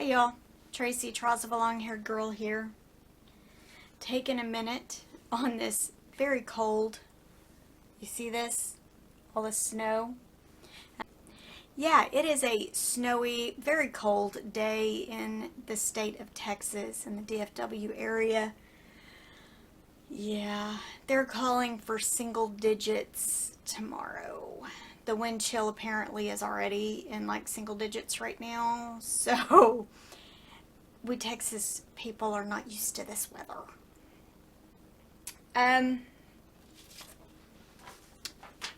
Hey y'all, Tracey, Trials of a Long-Haired Girl here. Taking a minute on this very cold, you see this? All the snow. Yeah, it is a snowy, very cold day in the state of Texas, in the DFW area. Yeah, they're calling for single digits tomorrow. The wind chill apparently is already in like single digits right now, so we Texas people are not used to this weather.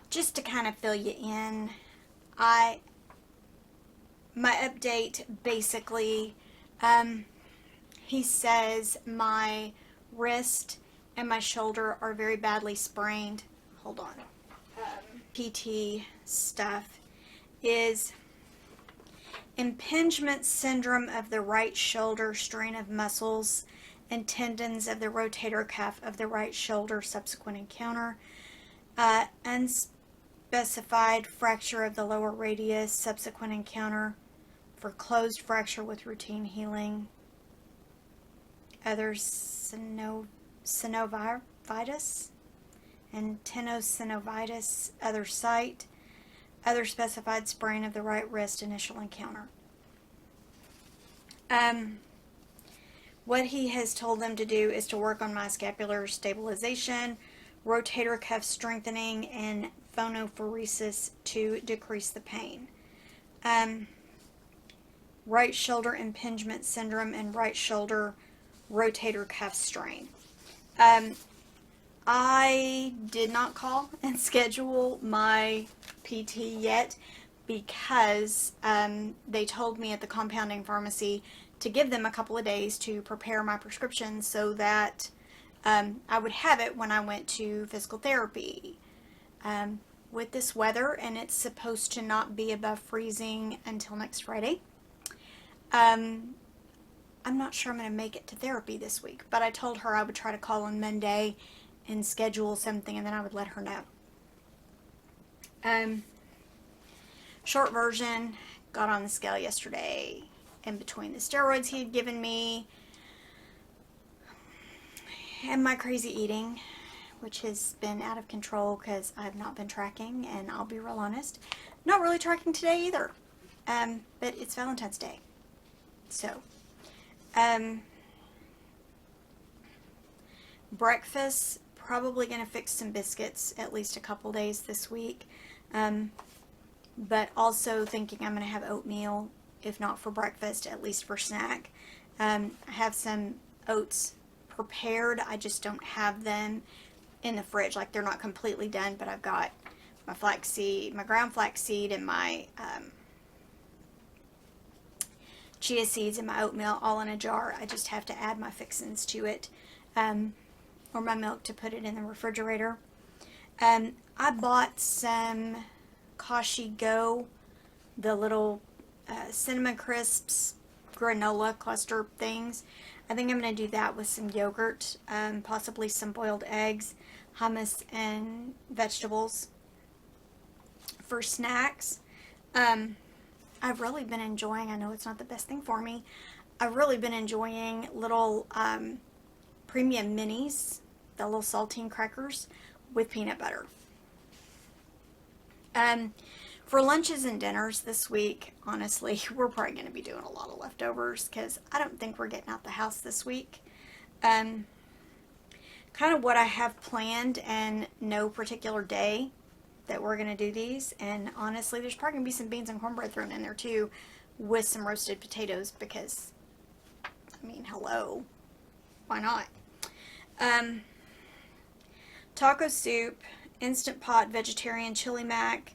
Just to kind of fill you in, my update basically, he says my wrist and my shoulder are very badly sprained. Hold on. PT stuff is impingement syndrome of the right shoulder, strain of muscles and tendons of the rotator cuff of the right shoulder, subsequent encounter, unspecified fracture of the lower radius, subsequent encounter for closed fracture with routine healing, other synovitis and tenosynovitis, other site, other specified sprain of the right wrist, initial encounter. What he has told them to do is to work on my scapular stabilization, rotator cuff strengthening, and phonophoresis to decrease the pain. Right shoulder impingement syndrome and right shoulder rotator cuff strain. I did not call and schedule my PT yet because they told me at the compounding pharmacy to give them a couple of days to prepare my prescription so that I would have it when I went to physical therapy. With this weather, and it's supposed to not be above freezing until next Friday, I'm not sure I'm going to make it to therapy this week, but I told her I would try to call on Monday and schedule something, and then I would let her know. Short version, got on the scale yesterday. In between the steroids he had given me and my crazy eating, which has been out of control because I've not been tracking, and I'll be real honest, not really tracking today either. But it's Valentine's Day. So, breakfast, probably going to fix some biscuits at least a couple days this week. But also thinking I'm going to have oatmeal, if not for breakfast, at least for snack. I have some oats prepared. I just don't have them in the fridge. Like, they're not completely done, but I've got my flaxseed, my ground flaxseed, and my chia seeds and my oatmeal all in a jar. I just have to add my fixins to it, or my milk to put it in the refrigerator. I bought some Kashi Go, the little cinnamon crisps granola cluster things. I think I'm going to do that with some yogurt, possibly some boiled eggs, hummus, and vegetables for snacks. I've really been enjoying, I know it's not the best thing for me, I've really been enjoying little premium minis, the little saltine crackers with peanut butter. For lunches and dinners this week, honestly, we're probably going to be doing a lot of leftovers because I don't think we're getting out the house this week. Kind of what I have planned, and no particular day that we're going to do these. And honestly, there's probably going to be some beans and cornbread thrown in there too with some roasted potatoes because, I mean, hello, why not? Taco soup, Instant Pot vegetarian chili mac,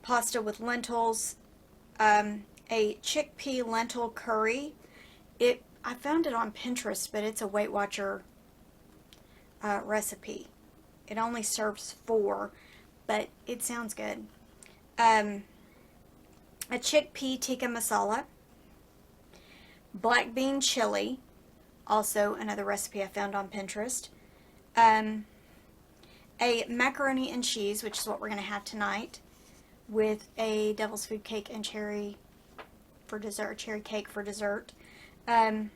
pasta with lentils, a chickpea lentil curry. I found it on Pinterest, but it's a Weight Watcher recipe. It only serves 4, but it sounds good. A chickpea tikka masala, black bean chili, also another recipe I found on Pinterest. A macaroni and cheese, which is what we're going to have tonight, with a devil's food cake and cherry for dessert, cherry cake for dessert. And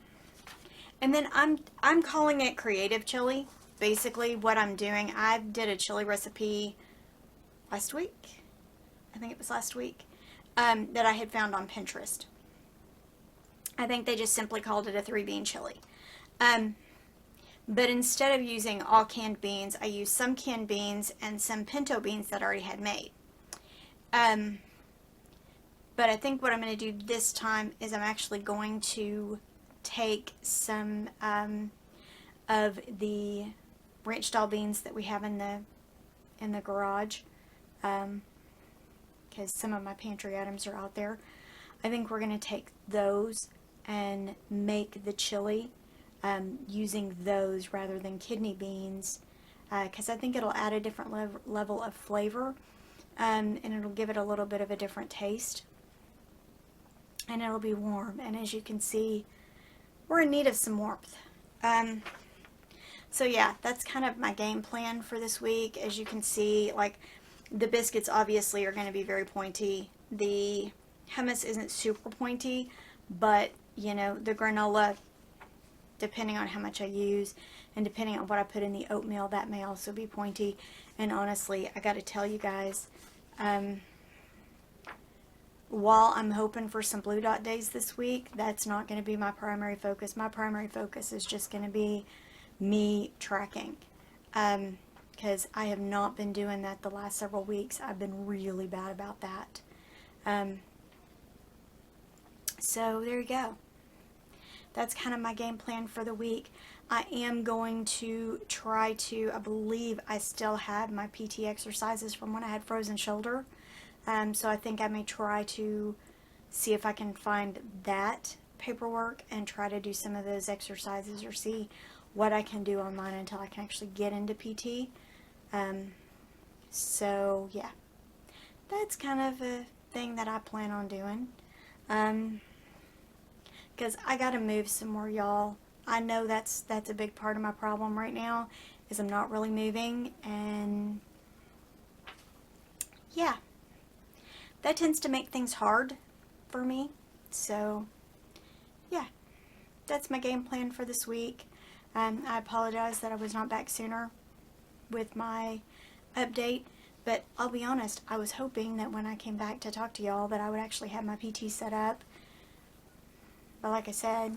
then I'm calling it creative chili. Basically, what I'm doing, I did a chili recipe last week. I think it was last week, that I had found on Pinterest. I think they just simply called it a 3-bean chili. But instead of using all canned beans, I used some canned beans and some pinto beans that I already had made. But I think what I'm going to do this time is I'm actually going to take some of the ranch style beans that we have in the garage, because some of my pantry items are out there. I think we're going to take those and make the chili using those rather than kidney beans, because I think it'll add a different level of flavor, and it'll give it a little bit of a different taste, and it'll be warm. And as you can see, we're in need of some warmth. So yeah, that's kind of my game plan for this week. As you can see, like, the biscuits obviously are going to be very pointy. The hummus isn't super pointy, but you know, the granola, depending on how much I use and depending on what I put in the oatmeal, that may also be pointy. And honestly, I got to tell you guys, while I'm hoping for some blue dot days this week, that's not going to be my primary focus. My primary focus is just going to be me tracking, because I have not been doing that the last several weeks. I've been really bad about that. So there you go. That's kind of my game plan for the week. I am going to try to, I believe I still have my PT exercises from when I had frozen shoulder. So I think I may try to see if I can find that paperwork and try to do some of those exercises, or see what I can do online until I can actually get into PT. So yeah, that's kind of a thing that I plan on doing. Because I got to move some more, y'all. I know that's a big part of my problem right now, is I'm not really moving, and yeah, that tends to make things hard for me. So yeah, that's my game plan for this week. I apologize that I was not back sooner with my update, but I'll be honest, I was hoping that when I came back to talk to y'all that I would actually have my PT set up. But like I said,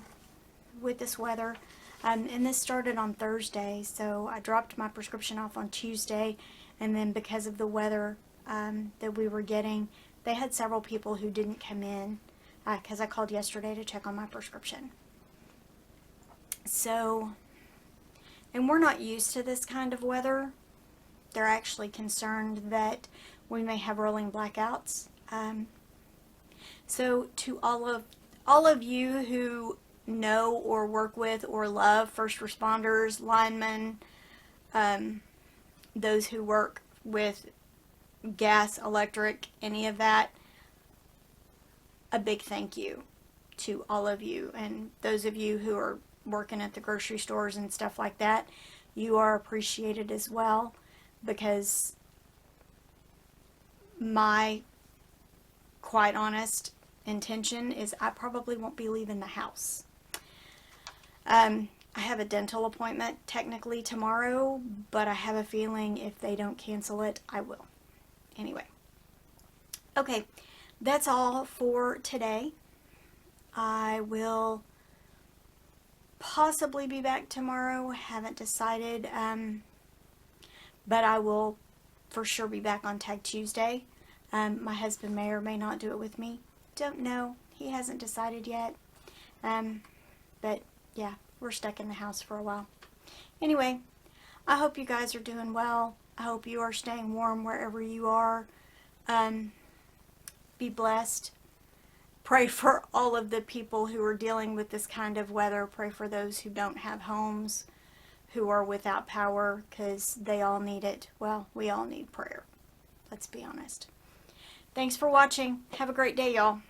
with this weather, and this started on Thursday, so I dropped my prescription off on Tuesday, and then because of the weather that we were getting, they had several people who didn't come in, because I called yesterday to check on my prescription. So, and we're not used to this kind of weather. They're actually concerned that we may have rolling blackouts. So to all of you who know or work with or love first responders, linemen, those who work with gas, electric, any of that, a big thank you to all of you. And those of you who are working at the grocery stores and stuff like that, you are appreciated as well, because my quite honest intention is I probably won't be leaving the house. I have a dental appointment technically tomorrow, but I have a feeling if they don't cancel it, I will. Anyway, okay, that's all for today. I will possibly be back tomorrow, haven't decided, but I will for sure be back on Tag Tuesday. My husband may or may not do it with me. Don't know. He hasn't decided yet. But yeah, we're stuck in the house for a while. Anyway, I hope you guys are doing well. I hope you are staying warm wherever you are. Be blessed. Pray for all of the people who are dealing with this kind of weather. Pray for those who don't have homes, who are without power, because they all need it. Well, we all need prayer. Let's be honest. Thanks for watching. Have a great day, y'all.